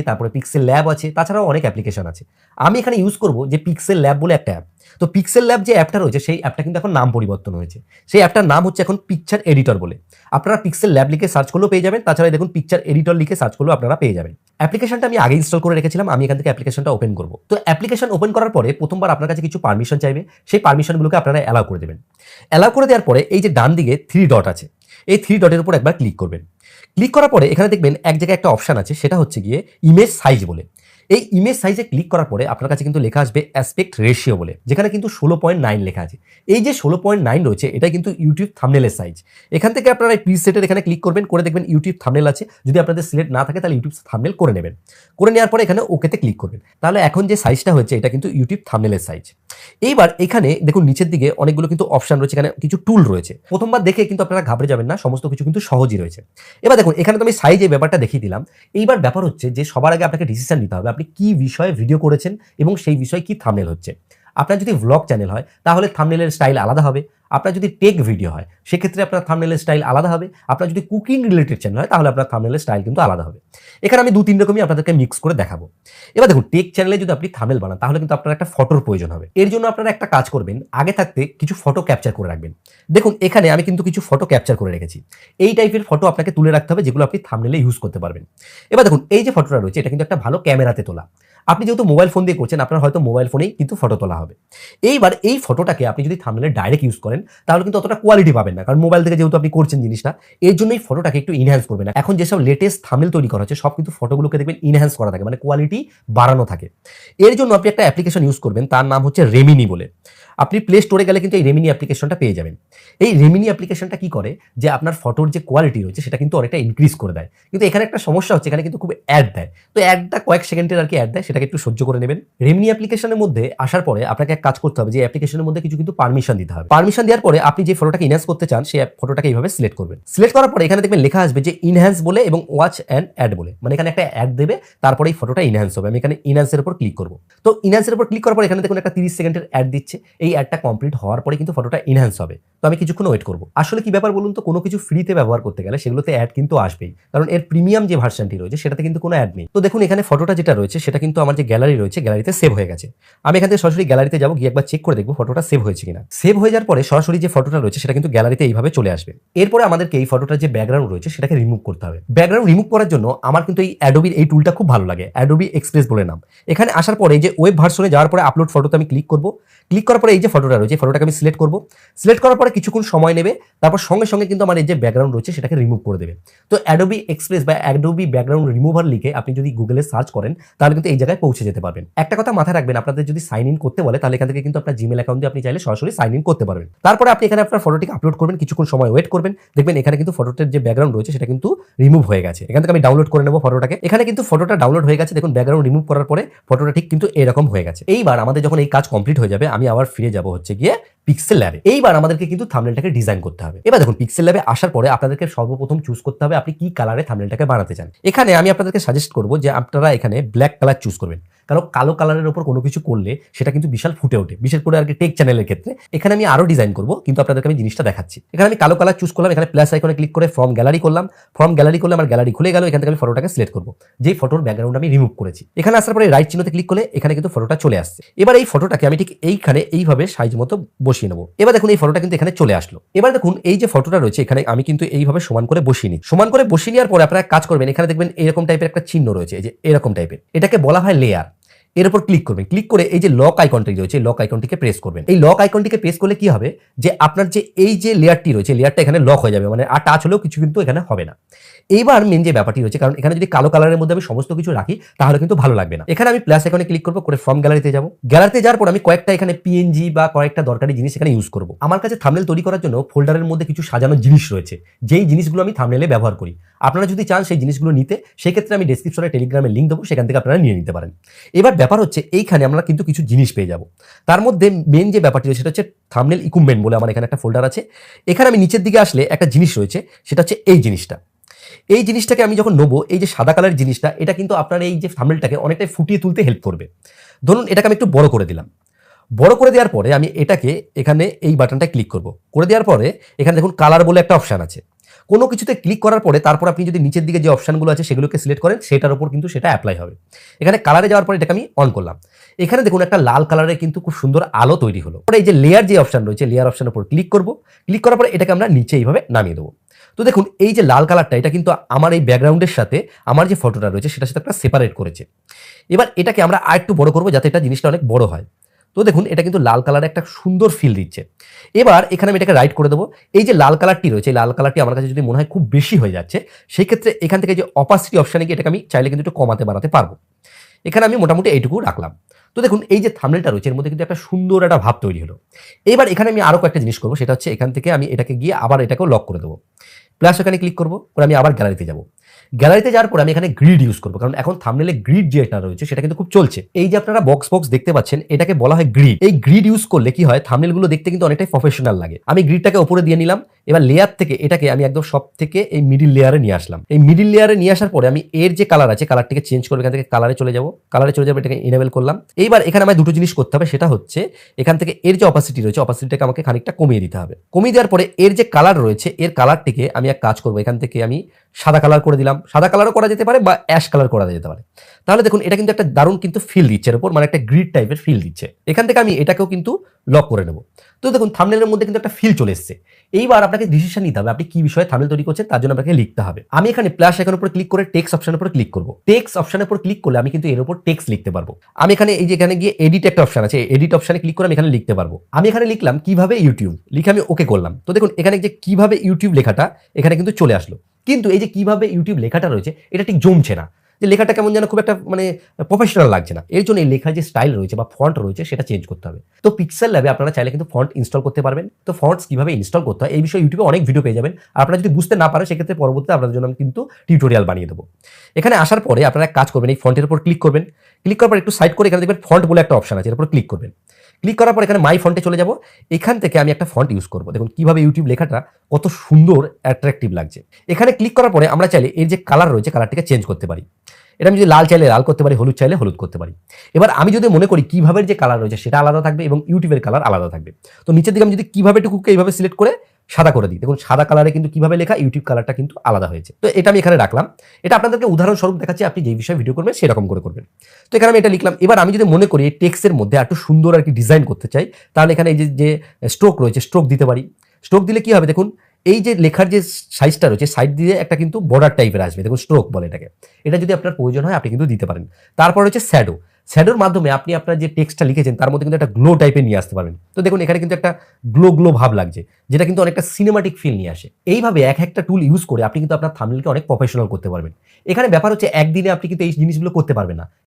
তারপরে pixel lab আছে, তাছাড়াও অনেক অ্যাপ্লিকেশন আছে। আমি এখানে ইউজ করব যে পিক্সেল ল্যাব বলে একটা অ্যাপ। তো পিক্সেল ল্যাব যে অ্যাপটা রয়েছে সেই অ্যাপটা কিন্তু এখন নাম পরিবর্তন হয়েছে। সেই অ্যাপটার নাম হচ্ছে এখন পিকচার এডিটর বলে। আপনারা পিক্সেল ল্যাব লিখে সার্চ করলেও পেয়ে যাবেন, তাছাড়া দেখুন পিকচার এডিটর লিখে সার্চ করলেও আপনারা পেয়ে যাবেন। অ্যাপ্লিকেশনটা আমি আগে ইনস্টল করে রেখেছিলাম, আমি এখান থেকে অ্যাপ্লিকেশনটা ওপেন করব। তো অ্যাপ্লিকেশন ওপেন করার পরে প্রথমবার আপনার কাছে কিছু পারমিশন চাইবে, সেই পারমিশনগুলোকে আপনারা অ্যালাউ করে দেবেন। অ্যালাউ করে দেওয়ার পরে এই যে ডান দিকে 3 ডট আছে, এই 3 ডটের উপর একবার ক্লিক করবেন। ক্লিক করার পরে এখানে দেখবেন এক জায়গায় একটা অপশন আছে, সেটা হচ্ছে গিয়ে ইমেজ সাইজ বলে। এই ইমেজ সাইজে ক্লিক করার পরে আপনার কাছে কিন্তু লেখা আসবে অ্যাসপেক্ট রেশিও বলে, যেখানে কিন্তু 16.9 লেখা আছে। এই যে 16.9 রয়েছে এটা কিন্তু ইউটিউব থাম্বনেলের সাইজ। এখান থেকে আপনারা এই প্রিসেটের এখানে ক্লিক করবেন, করে দেখবেন ইউটিউব থাম্বনেল আছে। যদি আপনাদের সিলেক্ট না থাকে তাহলে ইউটিউব থাম্বনেল করে নেবেন। করে নেওয়ার পরে এখানে ওকেতে ক্লিক করবেন। তাহলে এখন যে সাইজটা হচ্ছে এটা কিন্তু ইউটিউব থাম্বনেলের সাইজ। এইবার এখানে দেখুন নিচের দিকে অনেকগুলো কিন্তু অপশন রয়েছে, এখানে কিছু টুল রয়েছে। প্রথমবার দেখে কিন্তু আপনারা ঘাবড়ে যাবেন না, সমস্ত কিছু কিন্তু সহজই রয়েছে। এবার দেখুন এখানে তো আমি সাইজের ব্যাপারটা দেখিয়ে দিলাম। এইবার ব্যাপার হচ্ছে যে সবার আগে আপনাকে ডিসিশন নিতে হবে আপনি কি বিষয়ে ভিডিও করেছেন এবং সেই বিষয়ে কি থাম্বনেল হচ্ছে। আপনার যদি ভ্লগ চ্যানেল হয় তাহলে থাম্বনেলের স্টাইল আলাদা হবে। আপনার যদি টেক ভিডিও হয় সেক্ষেত্রে আপনার থাম্বনেলের স্টাইল আলাদা হবে। আপনার যদি কুকিং রিলেটেড চ্যানেল হয় তাহলে আপনার থাম্বনেলের স্টাইল কিন্তু আলাদা হবে। এখানে আমি 2-3 রকমই আপনাদেরকে মিক্স করে দেখাবো। এবার দেখুন টেক চ্যানেলে যদি আপনি থাম্বনেল বানান তাহলে কিন্তু আপনার একটা ফটোর প্রয়োজন হবে। এর জন্য আপনারা একটা কাজ করবেন, আগে থাকতে কিছু ফটো ক্যাপচার করে রাখবেন। দেখুন এখানে আমি কিন্তু কিছু ফটো ক্যাপচার করে রেখেছি। এই টাইপের ফটো আপনাকে তুলে রাখতে হবে যেগুলো আপনি থাম্বনেলে ইউজ করতে পারবেন। এবার দেখুন এই যে ফটোটা রয়েছে এটা কিন্তু একটা ভালো ক্যামেরাতে তোলা। আপনি যেহেতু মোবাইল ফোন দিয়ে করছেন আপনার হয়তো মোবাইল ফোনেই কিন্তু ফটো তোলা হবে। এইবার এই ফটোটাকে আপনি যদি থাম্বনেলে ডাইরেক্ট ইউজ করেন তাহলে কিন্তু অতটা কোয়ালিটি পাবেন না, কারণ মোবাইল থেকে যেহেতু আপনি করছেন জিনিসটা। এর জন্য এই ফটোটাকে একটু ইনহ্যান্স করবেন। এখন যেসব লেটেস্ট থাম্বনেল তৈরি করা হচ্ছে সব কিন্তু ফটোগুলোকে দেখবেন ইনহ্যান্স করা থাকে, মানে কোয়ালিটি বাড়ানো থাকে। এর জন্য আপনি একটা অ্যাপ্লিকেশন ইউজ করবেন, তার নাম হচ্ছে রেমিনি বলে। আপনি প্লে স্টোরে গেলে কিন্তু এই রেমিনি অ্যাপ্লিকেশনটা পেয়ে যাবেন। এই রেমিনি অ্যাপ্লিকেশনটা কি করে যে আপনার ফটোর যে কোয়ালিটি রয়েছে সেটা কিন্তু অনেকটা ইনক্রিজ করে দেয়। কিন্তু এখানে একটা সমস্যা হচ্ছে, এখানে কিন্তু খুব অ্যাড দেয়। তো অ্যাডটা কয়েক সেকেন্ডের আর কি অ্যাড দেয়, সেটাকে একটু সহ্য করে নেবেন। রেমিনি অ্যাপ্লিকেশনের মধ্যে আসার পরে আপনাকে এক কাজ করতে হবে যে অ্যাপ্লিকেশনের মধ্যে কিছু কিন্তু পারমিশন দিতে হবে। পারমিশন দেওয়ার পরে আপনি যে ফটোটাকে ইনহ্যান্স করতে চান সেই ফটোটাকে এইভাবে সিলেক্ট করবেন। সিলেক্ট করার পরে এখানে দেখবেন লেখা আসবে যে ইনহ্যান্স বলে এবং ওয়াচ অ্যান্ড অ্যাড বলে, মানে এখানে একটা অ্যাড দেবে তারপরে এই ফটোটা ইনহ্যান্স হবে। আমি এখানে ইনহ্যান্সের উপর ক্লিক করব। তো ইনহ্যান্সের উপর ক্লিক করার পর এখানে দেখুন একটা 30 সেকেন্ডের অ্যাড দিচ্ছে। এই অ্যাডটা কমপ্লিট হওয়ার পরে কিন্তু ফটোটা ইনহ্যান্স হবে। তো আমি কিছুক্ষণ ওয়েট করব। আসলে কি ব্যাপার বলুন তো, কোনো কিছু ফ্রিতে ব্যবহার করতে গেলে সেগুলোতে অ্যাড কিন্তু আসবেই, কারণ এর প্রিমিয়াম যে ভার্সনটি রয়েছে সেটাতে কিন্তু কোনো অ্যাড নেই। তো দেখুন এখানে ফটোটা যেটা রয়েছে সেটা কিন্তু আমার যে গ্যালারি রয়েছে গ্যালারিতে সেভ হয়ে গেছে। আমি এখান থেকে সরাসরি গ্যালারিতে যাবো, গিয়ে একবার চেক করে দেখবো ফটোটা সেভ হয়েছে কিনা। সেভ হয়ে যাওয়ার পরে সরাসরি যে ফটোটা রয়েছে সেটা কিন্তু গ্যালারিতে এইভাবে চলে আসবে। এরপরে আমাদেরকে এই ফটোটার যে ব্যাকগ্রাউন্ড রয়েছে সেটাকে রিমুভ করতে হবে। ব্যাকগ্রাউন্ড রিমুভ করার জন্য আমার কিন্তু এই অ্যাডোবির এই টুলটা খুব ভালো লাগে, অ্যাডোবি এক্সপ্রেস বলে নাম। এখানে আসার পরে যে ওয়েব ভার্সনে যাওয়ার পরে আপলোড ফটোতে আমি ক্লিক করব। ক্লিক করার পরে এই যে ফটোটা রয়েছে ফটোটাকে আমি সিলেক্ট করব। সিলেক্ট করার পরে কিছুক্ষণ সময় নেবে, তারপর সঙ্গে সঙ্গে কিন্তু আমার এই যে ব্যাকগ্রাউন্ড রয়েছে সেটাকে রিমুভ করে দেবে। তো অ্যাডোবি এক্সপ্রেস বা অ্যাডোবি ব্যাকগ্রাউন্ড রিমুভার লিখে আপনি যদি গুগলে সার্চ করেন তাহলে কিন্তু এই জায়গায় পৌঁছে যেতে পারবেন। একটা কথা মাথায় রাখবেন, আপনাদের যদি সাইন ইন করতে বলে তাহলে এখান থেকে কিন্তু আপনার জিমেল অ্যাকাউন্ট দিয়ে আপনি চাইলে সরাসরি সাইন ইন করতে পারবেন। তারপরে আপনি এখানে আপনার ফটোটিকে আপলোড করবেন, কিছুক্ষণ সময় ওয়েট করবেন, দেখবেন এখানে কিন্তু ফটোটার যে ব্যাকগ্রাউন্ড রয়েছে সেটা কিন্তু রিমুভ হয়ে গেছে। এখান থেকে আমি ডাউনলোড করে নেব ফটোটাকে। এখানে কিন্তু ফটোটা ডাউনলোড হয়ে গেছে। দেখুন ব্যাকগ্রাউন্ড রিমুভ করার পরে ফটোটা ঠিক কিন্তু এরকম হয়ে গেছে। এইবার আমাদের যখন এই কাজ কমপ্লিট হয়ে যাবে আমি আবার ফিরে যাব হচ্ছে গিয়ে পিক্সেল ল্যাবে। এইবার আমাদেরকে কিন্তু থাম্বনেলটাকে ডিজাইন করতে হবে। এবার দেখুন পিক্সেল ল্যাবে আসার পরে আপনাদেরকে সর্বপ্রথম চুজ করতে হবে আপনি কি কালারে থাম্বনেলটাকে বানাতে চান। এখানে আমি আপনাদেরকে সাজেস্ট করব যে আপনারা এখানে ব্ল্যাক কালার চুজ করবেন, কারণ কালো কালারের উপর কোনো কিছু করলে সেটা কিন্তু বিশাল ফুটে ওঠে, বিশেষ করে আর কি টেক চ্যানেলের ক্ষেত্রে। এখানে আমি আরো ডিজাইন করব, কিন্তু আপনাদেরকে আমি জিনিসটা দেখাচ্ছি। এখানে আমি কালো কালার চুজ করলাম, এখানে প্লাস আইকনে ক্লিক করে ফ্রম গ্যালারি করলাম। ফ্রম গ্যালারি করলে আমার গ্যালারি খুলে গেল। এখান থেকে আমি ফটোটাকে সিলেক্ট করব, যেই ফটোর ব্যাকগ্রাউন্ড আমি রিমুভ করেছি। এখানে আসার পরে রাইট চিহ্নতে ক্লিক করলে এখানে কিন্তু ফটোটা চলে আসছে। এবার এই ফটোটাকে আমি ঠিক এইখানে এইভাবে সাইজ মতো বসিয়ে নেব। এবার দেখুন এই ফটোটা কিন্তু এখানে চলে আসলো। এবার দেখুন এই যে ফটোটা রয়েছে এখানে আমি কিন্তু এইভাবে সমান করে বসিয়ে নিই। সমান করে বসিয়ে নেওয়ার পরে আপনারা কাজ করবেন, এখানে দেখবেন এরকম টাইপের একটা চিহ্ন রয়েছে, এই যে এরকম টাইপের, এটাকে বলা হয় লেয়ার। এর উপর ক্লিক করবেন। ক্লিক করে এই যে লক আইকনটি রয়েছে লক আইকনটিকে প্রেস করবেন। এই লক আইকনটিকে প্রেস করলে কি হবে যে আপনার যে এই যে লেয়ারটি রয়েছে লেয়ারটা এখানে লক হয়ে যাবে, মানে আর টাচ হলেও কিছু কিন্তু এখানে হবে না। এইবার মেন যে ব্যাপারটি রয়েছে, কারণ এখানে যদি কালো কালারের মধ্যে আমি সমস্ত কিছু রাখি তাহলে কিন্তু ভালো লাগবে না। এখানে আমি প্লাস আইকনে ক্লিক করবো, করে ফ্রম গ্যালারিতে যাব। গ্যালারিতে যাওয়ার পর আমি কয়েকটা এখানে পিএনজি বা কয়েকটা দরকারি জিনিস এখানে ইউজ করব। আমার কাছে থাম্বনেল তৈরি করার জন্য ফোল্ডারের মধ্যে কিছু সাজানো জিনিস রয়েছে, যেই জিনিসগুলো আমি থাম্বনেলে ব্যবহার করি। আপনারা যদি চান সেই জিনিসগুলো নিতে, সেই ক্ষেত্রে আমি ডেসক্রিপশনে টেলিগ্রামে লিঙ্ক দেবো, সেখান থেকে আপনারা নিয়ে নিতে পারেন। এবার ব্যাপার হচ্ছে এইখানে আমরা কিন্তু কিছু জিনিস পেয়ে যাব। তার মধ্যে মেন যে ব্যাপারটি রয়েছে সেটা হচ্ছে থাম্বনেল ইকুইপমেন্ট বলে আমার এখানে একটা ফোল্ডার আছে। এখানে আমি নিচের দিকে আসলে একটা জিনিস রয়েছে, সেটা হচ্ছে এই জিনিসটা। এই জিনিসটাকে আমি যখন নেবো, এই যে সাদা কালারের জিনিসটা, এটা কিন্তু আপনার এই যে থাম্বনেলটাকে অনেকটাই ফুটিয়ে তুলতে হেল্প করবে। ধরুন এটাকে আমি একটু বড় করে দিলাম। বড় করে দেওয়ার পরে আমি এটাকে এখানে এই বাটনটা ক্লিক করব। করে দেওয়ার পরে এখানে দেখুন কালার বলে একটা অপশান আছে। কোনো কিছুতে ক্লিক করার পরে তারপর আপনি যদি নিচের দিকে যে অপশনগুলো আছে সেগুলোকে সিলেক্ট করেন, সেটার উপর কিন্তু সেটা অ্যাপ্লাই হবে। এখানে কালারে যাওয়ার পরে এটাকে আমি অন করলাম। এখানে দেখুন একটা লাল কালারের কিন্তু খুব সুন্দর আলো তৈরি হলো। পরে এই যে লেয়ার যে অপশন রয়েছে, লেয়ার অপশনের উপর ক্লিক করব। ক্লিক করার পরে এটাকে আমরা নিচে এইভাবে নামিয়ে দেবো। তো দেখুন এই যে লাল কালারটা, এটা কিন্তু আমার এই ব্যাকগ্রাউন্ডের সাথে আমার যে ফটোটা রয়েছে সেটার সাথে একটা সেপারেট করেছে। এবার এটাকে আমরা আরেকটু বড় করবো যাতে এটা জিনিসটা অনেক বড় হয়। তো দেখুন এটা কিন্তু লাল কালারে একটা সুন্দর ফিল দিচ্ছে। এবার এখানে আমি এটাকে রাইট করে দেবো। এই যে লাল কালারটি রয়েছে, এই লাল কালারটি আমার কাছে যদি মনে হয় খুব বেশি হয়ে যাচ্ছে, সেই ক্ষেত্রে এখান থেকে যে অপাসিটি অপশানে গিয়ে এটাকে আমি চাইলে কিন্তু একটু কমাতে বাড়াতে পারবো। এখানে আমি মোটামুটি এইটুকু রাখলাম। তো দেখুন এই যে থাম্বনেলটা রয়েছে এর মধ্যে কিন্তু একটা সুন্দর একটা ভাব তৈরি হলো। এবার এখানে আমি আরও কয়েকটা জিনিস করবো, সেটা হচ্ছে এখান থেকে আমি এটাকে গিয়ে আবার এটাকেও লক করে দেবো। প্লাস এখানে ক্লিক করবো, করে আমি আবার গ্যালারিতে যাব। গ্যালারিতে যাওয়ার পর আমি এখানে গ্রিড ইউজ করবো, কারণ এখন থাম্বনেলে গ্রিড যেটা রয়েছে সেটা কিন্তু খুব চলছে। এই যে আপনারা বক্স বক্স দেখতে পাচ্ছেন, এটাকে বলা হয় গ্রিড। এই গ্রিড ইউজ করলে কি হয়, থাম্বনেলগুলো দেখতে কিন্তু অনেকটাই প্রফেশনাল লাগে। আমি গ্রিডটাকে উপরে দিয়ে নিলাম। এবার লেয়ার থেকে এটাকে আমি একদম সব থেকে এই মিডিল লেয়ারে নিয়ে আসলাম। এই মিডিল লেয়ারে নিয়ে আসার পরে আমি এর যে কালার আছে, কালারটিকে চেঞ্জ করবো। এখান থেকে কালারে চলে যাবো, এটাকে এনেবল করলাম। এইবার এখানে আমার দুটো জিনিস করতে হবে, সেটা হচ্ছে এখান থেকে এর যে অপাসিটি রয়েছে, অপাসিটিটাকে আমাকে খানিকটা কমিয়ে দিতে হবে। কমিয়ে দেওয়ার পরে এর যে কালার রয়েছে, এর কালারটিকে আমি এক কাজ করবো, এখান থেকে আমি সাদা কালার করে দিলাম। সাদা কালারও করা যেতে পারে বা অ্যাশ কালার করা যেতে পারে। তাহলে দেখুন এটা কিন্তু একটা দারুণ কিন্তু ফিল দিচ্ছে এর উপর, মানে একটা গ্রিড টাইপের ফিল দিচ্ছে। এখান থেকে আমি এটাকেও কিন্তু লক করে নেব। তো দেখুন থাম্বনেলের মধ্যে কিন্তু একটা ফিল চলে এসেছে। এইবার আপনাকে ডিসিশন নিতে হবে আপনি কি বিষয়ে থাম্বনেল তৈরি করছেন, তার জন্য আপনাকে লিখতে হবে। আমি এখানে প্লাস আইকনের উপর ক্লিক করে টেক্সট অপশনের উপর ক্লিক করব। টেক্সট অপশনের উপর ক্লিক করলে আমি কিন্তু এর উপর টেক্সট লিখতে পারবো। আমি এখানে এই যে এখানে গিয়ে এডিট একটা অপশন আছে, এডিট অপশনে ক্লিক করে আমি এখানে লিখতে পারবো। আমি এখানে লিখলাম কিভাবে ইউটিউব, লিখে আমি ওকে করলাম। তো দেখুন এখানে যে কিভাবে ইউটিউব লেখাটা এখানে কিন্তু চলে আসলো। কিন্তু এই যে কিভাবে ইউটিউব লেখাটা রয়েছে এটা ঠিক জমছে না, যে লেখাটা কেমন যেন খুব একটা মানে প্রফেশনাল লাগছে না। এর জন্য এই লেখার যে স্টাইল রয়েছে বা ফন্ট রয়েছে সেটা চেঞ্জ করতে হবে। তো পিক্সেল ল্যাবে আপনারা চাইলে কিন্তু ফন্ট ইনস্টল করতে পারবেন। তো ফন্টস কিভাবে ইনস্টল করতে হয় এই বিষয়ে ইউটিউবে অনেক ভিডিও পেয়ে যাবেন। আর আপনারা যদি বুঝতে না পারেন সেক্ষেত্রে পরবর্তীতে আপনাদের জন্য আমি কিন্তু টিউটোরিয়াল বানিয়ে দেবো। এখানে আসার পরে আপনারা এক কাজ করবেন, এই ফন্টের উপর ক্লিক করবেন। ক্লিক করার পর একটু সাইড করে এখানে দেখবেন ফন্ট বলে একটা অপশন আছে, এর উপর ক্লিক করবেন। ক্লিক করার পর এখানে মাই ফন্টে চলে যাব। এখান থেকে আমি একটা ফন্ট ইউজ করবো। দেখুন কিভাবে ইউটিউব লেখাটা কত সুন্দর অ্যাট্রাকটিভ লাগছে। এখানে ক্লিক করার পরে আমরা চাইলে এর যে কালার রয়েছে কালারটিকে চেঞ্জ করতে পারি। এটা আমি যদি লাল চাইলে লাল করতে পারি, হলুদ চাইলে হলুদ করতে পারি। এবার আমি যদি মনে করি কিভাবে যে কালার রয়েছে সেটা আলাদা থাকবে এবং ইউটিউবের কালার আলাদা থাকবে, তো নিচের দিকে আমি যদি কিভাবে টুকুকে এইভাবে সিলেক্ট করে সাদা করে দিই, দেখুন সাদা কালারে কিন্তু কিভাবে লেখা, ইউটিউব কালারটা কিন্তু আলাদা হয়েছে। তো এটা আমি এখানে রাখলাম। এটা আপনাদেরকে উদাহরণস্বরূপ দেখাচ্ছি, আপনি যেই বিষয়ে ভিডিও করবেন সেরকম করে করবেন। তো এখানে আমি এটা লিখলাম। এবার আমি যদি মনে করি এই টেক্সটের মধ্যে একটু সুন্দর আর কি ডিজাইন করতে চাই, তাহলে এখানে এই যে স্ট্রোক রয়েছে, স্ট্রোক দিতে পারি। স্ট্রোক দিলে কি হবে, দেখুন এই যে লেখার যে সাইজটা রয়েছে সাইড দিয়ে একটা কিন্তু বর্ডার টাইপের আসবে, দেখুন স্ট্রোক বলে এটাকে। এটা যদি আপনার প্রয়োজন হয় আপনি কিন্তু দিতে পারেন। তারপর হচ্ছে শ্যাডো। শ্যাডোর মাধ্যমে আপনি আপনার যে টেক্সটটা লিখেছেন তার মধ্যে কিন্তু একটা গ্লো টাইপের নিয়ে আসতে পারবেন। তো দেখুন এখানে কিন্তু একটা গ্লো গ্লো ভাব লাগছে, যেটা কিন্তু অনেকটা সিনেমাটিক ফিল নিয়ে আসে। এইভাবে এক একটা টুল ইউজ করে আপনি কিন্তু আপনার থাম্বনেলকে অনেক প্রফেশনাল করতে পারবেন। এখানে ব্যাপার হচ্ছে একদিনে আপনি কিন্তু এই জিনিসগুলো করতে পারবেন না।